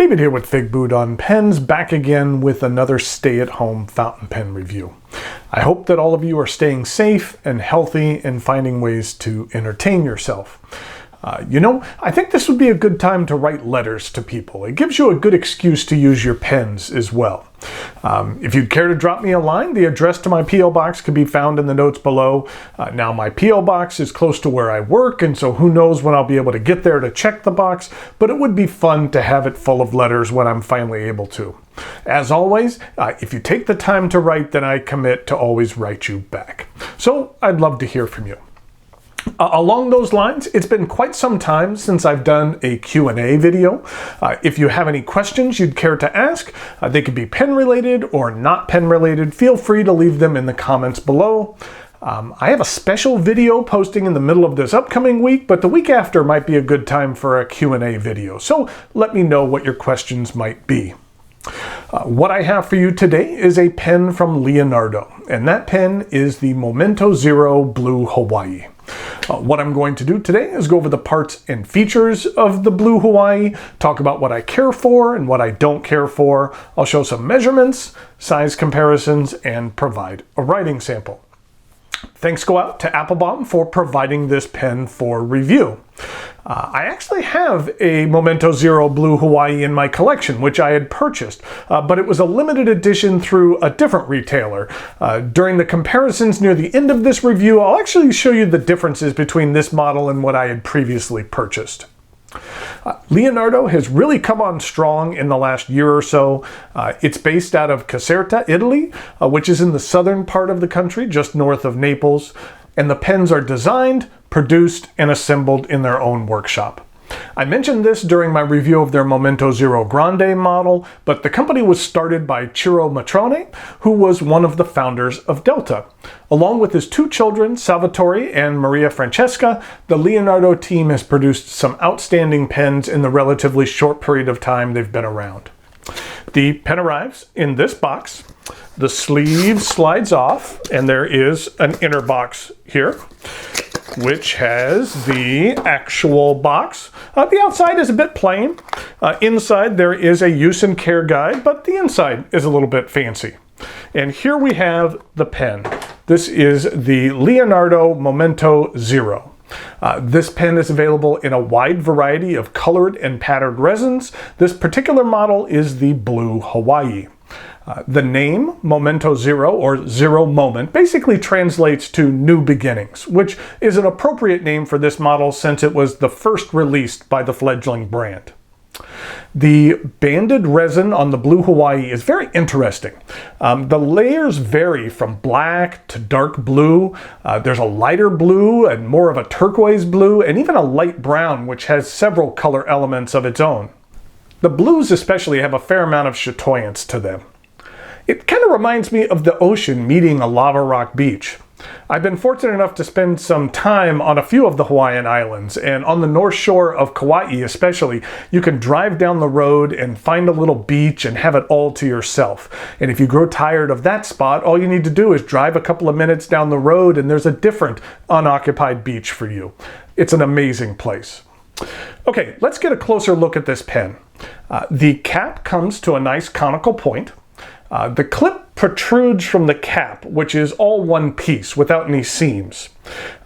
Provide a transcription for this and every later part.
David here with Figboot on Pens, back again with another stay-at-home fountain pen review. I hope that all of you are staying safe and healthy and finding ways to entertain yourself. I think this would be a good time to write letters to people. It gives you a good excuse to use your pens as well. If you'd care to drop me a line, the address to my P.O. box can be found in the notes below. Now my P.O. box is close to where I work, and so who knows when I'll be able to get there to check the box, but it would be fun to have it full of letters when I'm finally able to. As always, if you take the time to write, then I commit to always write you back. So I'd love to hear from you. Along those lines, it's been quite some time since I've done a Q&A video. If you have any questions you'd care to ask, they could be pen related or not pen related. Feel free to leave them in the comments below. I have a special video posting in the middle of this upcoming week, but the week after might be a good time for a Q&A video. So let me know what your questions might be. What I have for you today is a pen from Leonardo, and that pen is the Momento Zero Blue Hawaii. What I'm going to do today is go over the parts and features of the Blue Hawaii, talk about what I care for and what I don't care for. I'll show some measurements, size comparisons, and provide a writing sample. Thanks go out to Applebaum for providing this pen for review. I actually have a Momento Zero Blue Hawaii in my collection, which I had purchased, but it was a limited edition through a different retailer. During the comparisons near the end of this review, I'll actually show you the differences between this model and what I had previously purchased. Leonardo has really come on strong in the last year or so. It's based out of Caserta, Italy, which is in the southern part of the country, just north of Naples. And the pens are designed, produced, and assembled in their own workshop. I mentioned this during my review of their Momento Zero Grande model, but the company was started by Ciro Matrone, who was one of the founders of Delta. Along with his two children, Salvatore and Maria Francesca, the Leonardo team has produced some outstanding pens in the relatively short period of time they've been around. The pen arrives in this box. The sleeve slides off, and there is an inner box here, which has the actual box. The outside is a bit plain. Inside there is a use and care guide, but the inside is a little bit fancy. And here we have the pen. This is the Leonardo Momento Zero. This pen is available in a wide variety of colored and patterned resins. This particular model is the Blue Hawaii. The name Momento Zero, or Zero Moment, basically translates to new beginnings, which is an appropriate name for this model since it was the first released by the fledgling brand. The banded resin on the Blue Hawaii is very interesting. The layers vary from black to dark blue. There's a lighter blue and more of a turquoise blue, and even a light brown, which has several color elements of its own. The blues especially have a fair amount of chatoyance to them. It kind of reminds me of the ocean meeting a lava rock beach. I've been fortunate enough to spend some time on a few of the Hawaiian islands, and on the north shore of Kauai especially, you can drive down the road and find a little beach and have it all to yourself. And if you grow tired of that spot, all you need to do is drive a couple of minutes down the road and there's a different unoccupied beach for you. It's an amazing place. Okay, let's get a closer look at this pen. The cap comes to a nice conical point. The clip protrudes from the cap, which is all one piece without any seams.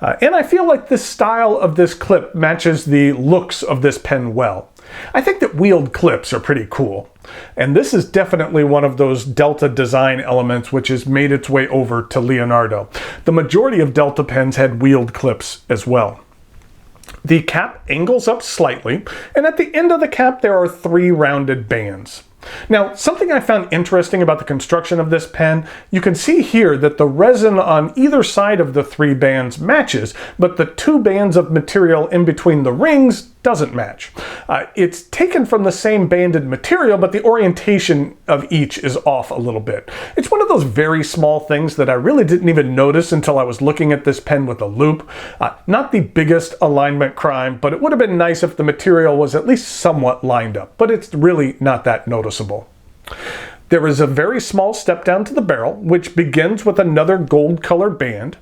And I feel like the style of this clip matches the looks of this pen well. I think that wheeled clips are pretty cool. And this is definitely one of those Delta design elements which has made its way over to Leonardo. The majority of Delta pens had wheeled clips as well. The cap angles up slightly, and at the end of the cap there are three rounded bands. Now, something I found interesting about the construction of this pen, you can see here that the resin on either side of the three bands matches, but the two bands of material in between the rings doesn't match. It's taken from the same banded material, but the orientation of each is off a little bit. It's one of those very small things that I really didn't even notice until I was looking at this pen with a loupe. Not the biggest alignment crime, but it would have been nice if the material was at least somewhat lined up, but it's really not that noticeable. There is a very small step down to the barrel, which begins with another gold-colored band.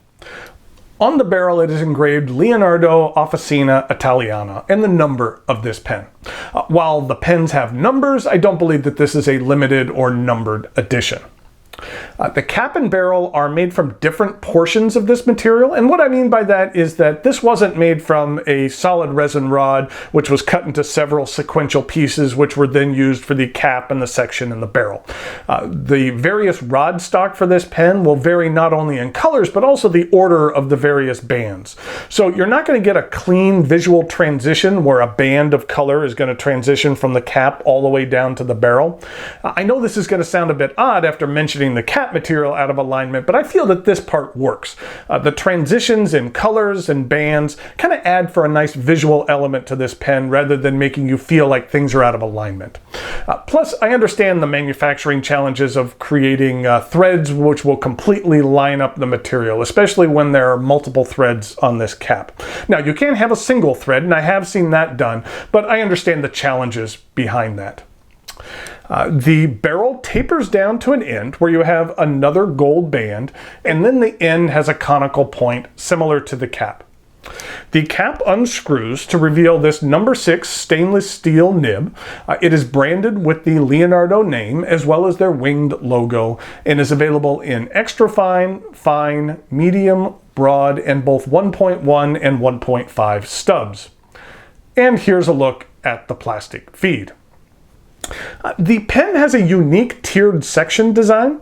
On the barrel, it is engraved Leonardo Officina Italiana and the number of this pen. While the pens have numbers, I don't believe that this is a limited or numbered edition. The cap and barrel are made from different portions of this material, and what I mean by that is that this wasn't made from a solid resin rod which was cut into several sequential pieces which were then used for the cap and the section and the barrel. The various rod stock for this pen will vary not only in colors but also the order of the various bands. So you're not going to get a clean visual transition where a band of color is going to transition from the cap all the way down to the barrel. I know this is going to sound a bit odd after mentioning the cap material out of alignment, but I feel that this part works. The transitions in colors and bands kind of add for a nice visual element to this pen rather than making you feel like things are out of alignment. Plus, I understand the manufacturing challenges of creating threads which will completely line up the material, especially when there are multiple threads on this cap. Now, you can have a single thread, and I have seen that done, but I understand the challenges behind that. The barrel tapers down to an end where you have another gold band, and then the end has a conical point similar to the cap. The cap unscrews to reveal this number 6 stainless steel nib. It is branded with the Leonardo name as well as their winged logo and is available in extra fine, fine, medium, broad, and both 1.1 and 1.5 stubs. And here's a look at the plastic feed. The pen has a unique tiered section design.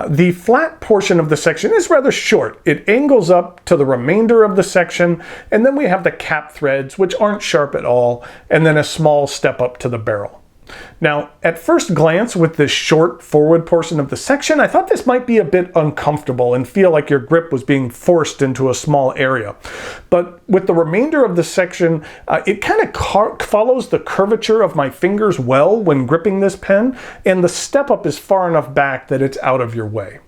The flat portion of the section is rather short. It angles up to the remainder of the section, and then we have the cap threads, which aren't sharp at all, and then a small step up to the barrel. Now, at first glance with this short forward portion of the section, I thought this might be a bit uncomfortable and feel like your grip was being forced into a small area. But with the remainder of the section, it kind of follows the curvature of my fingers well when gripping this pen, and the step up is far enough back that it's out of your way.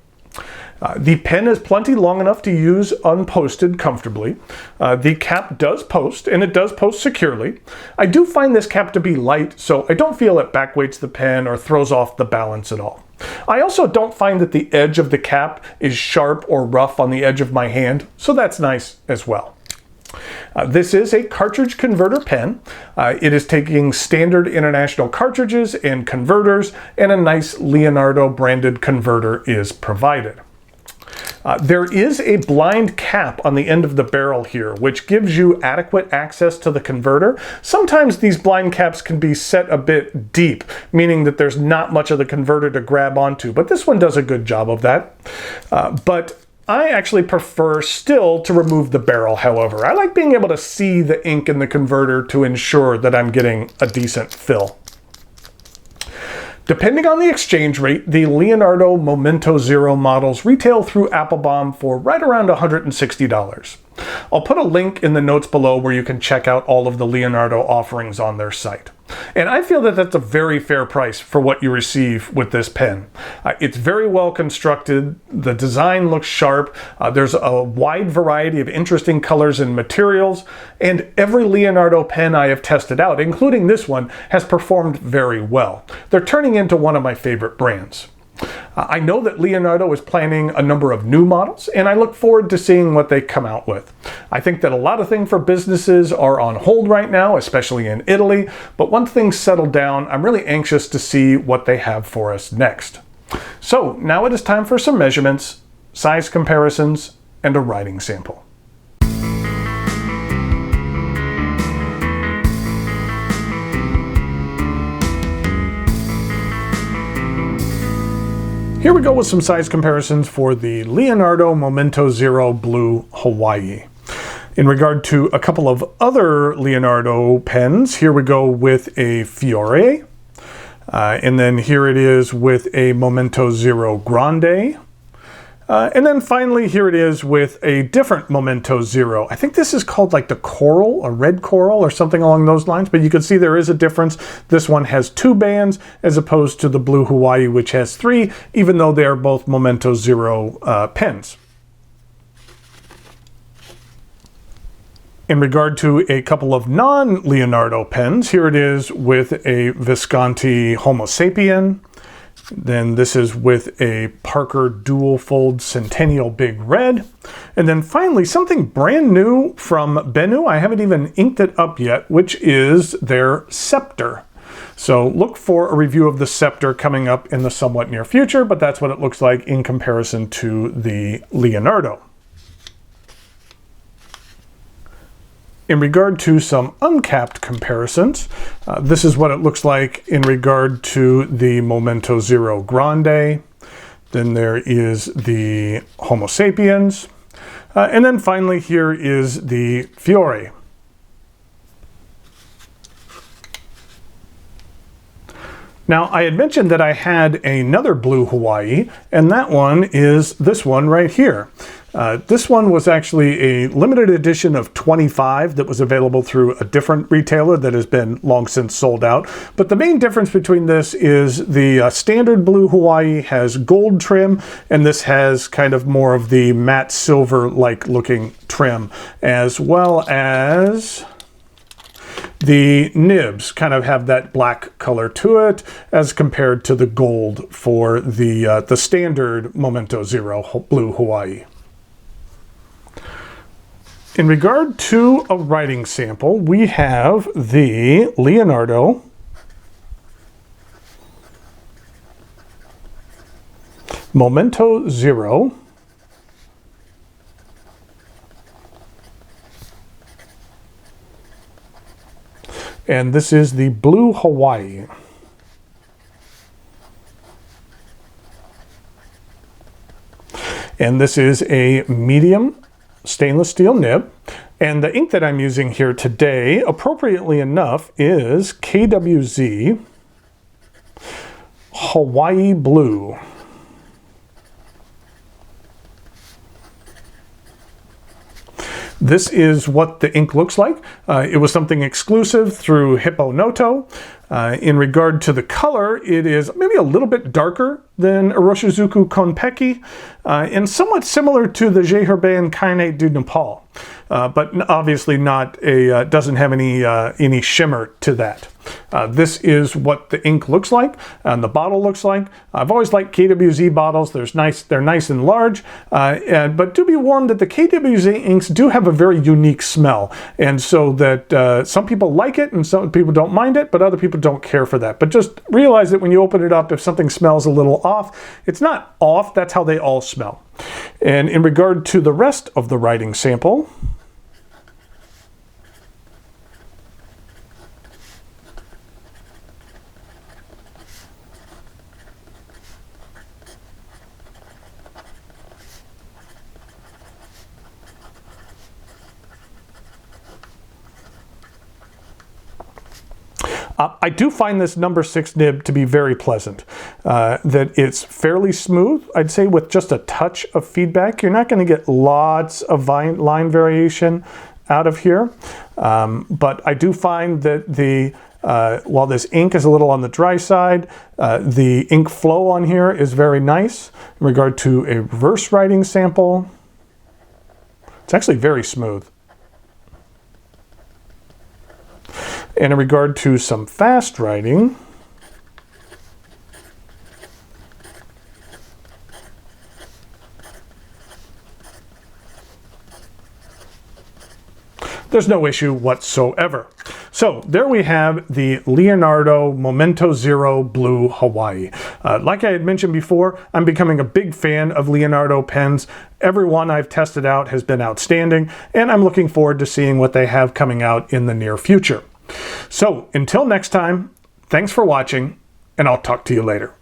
The pen is plenty long enough to use unposted comfortably. The cap does post, and it does post securely. I do find this cap to be light, so I don't feel it backweights the pen or throws off the balance at all. I also don't find that the edge of the cap is sharp or rough on the edge of my hand, so that's nice as well. This is a cartridge converter pen. It is taking standard international cartridges and converters, and a nice Leonardo branded converter is provided. There is a blind cap on the end of the barrel here, which gives you adequate access to the converter. Sometimes these blind caps can be set a bit deep, meaning that there's not much of the converter to grab onto, but this one does a good job of that. But I actually prefer still to remove the barrel, however. I like being able to see the ink in the converter to ensure that I'm getting a decent fill. Depending on the exchange rate, the Leonardo Momento Zero models retail through Applebaum for right around $160. I'll put a link in the notes below where you can check out all of the Leonardo offerings on their site. And I feel that that's a very fair price for what you receive with this pen. It's very well constructed, the design looks sharp, there's a wide variety of interesting colors and materials, and every Leonardo pen I have tested out, including this one, has performed very well. They're turning into one of my favorite brands. I know that Leonardo is planning a number of new models, and I look forward to seeing what they come out with. I think that a lot of things for businesses are on hold right now, especially in Italy, but once things settle down, I'm really anxious to see what they have for us next. So now it is time for some measurements, size comparisons, and a writing sample. Here we go with some size comparisons for the Leonardo Momento Zero Blue Hawaii. In regard to a couple of other Leonardo pens, here we go with a Fiore, and then here it is with a Momento Zero Grande, and then finally here it is with a different Momento Zero. I think this is called like the Coral, or Red Coral, or something along those lines, but you can see there is a difference. This one has 2 bands as opposed to the Blue Hawaii, which has 3, even though they are both Momento Zero pens. In regard to a couple of non-Leonardo pens, here it is with a Visconti Homo Sapien, Then this is with a Parker Dual Fold Centennial Big Red. And then finally, something brand new from Benu. I haven't even inked it up yet, which is their Scepter. So look for a review of the Scepter coming up in the somewhat near future, but that's what it looks like in comparison to the Leonardo. In regard to some uncapped comparisons, this is what it looks like in regard to the Momento Zero Grande. Then there is the Homo sapiens. And then finally here is the Fiore. Now, I had mentioned that I had another blue Hawaii, and that one is this one right here. This one was actually a limited edition of 25 that was available through a different retailer that has been long since sold out. But the main difference between this is the standard blue Hawaii has gold trim, and this has kind of more of the matte silver-like looking trim, as well as the nibs kind of have that black color to it as compared to the gold for the standard Momento Zero blue Hawaii. In regard to a writing sample, we have the Leonardo Momento Zero and this is the blue Hawaii. And this is a medium stainless steel nib. And the ink that I'm using here today, appropriately enough, is KWZ Hawaii Blue. This is what the ink looks like. It was something exclusive through Hippo Noto. In regard to the color, it is maybe a little bit darker than Iroshizuku Konpeki, and somewhat similar to the Jeherban Kainate du Nepal, but obviously not a doesn't have any shimmer to that. This is what the ink looks like and the bottle looks like. I've always liked KWZ bottles. They're nice and large, but do be warned that the KWZ inks do have a very unique smell, and so that some people like it and some people don't mind it, but other people don't care for that. But just realize that when you open it up, if something smells a little off, it's not off, that's how they all smell. And in regard to the rest of the writing sample, I do find this number 6 nib to be very pleasant, that it's fairly smooth, I'd say with just a touch of feedback. You're not going to get lots of line variation out of here, but I do find that while this ink is a little on the dry side, the ink flow on here is very nice. In regard to a reverse writing sample, it's actually very smooth. And in regard to some fast writing, there's no issue whatsoever. So there we have the Leonardo Momento Zero Blue Hawaii. Like I had mentioned before, I'm becoming a big fan of Leonardo pens. Every one I've tested out has been outstanding, and I'm looking forward to seeing what they have coming out in the near future. So until next time, thanks for watching, and I'll talk to you later.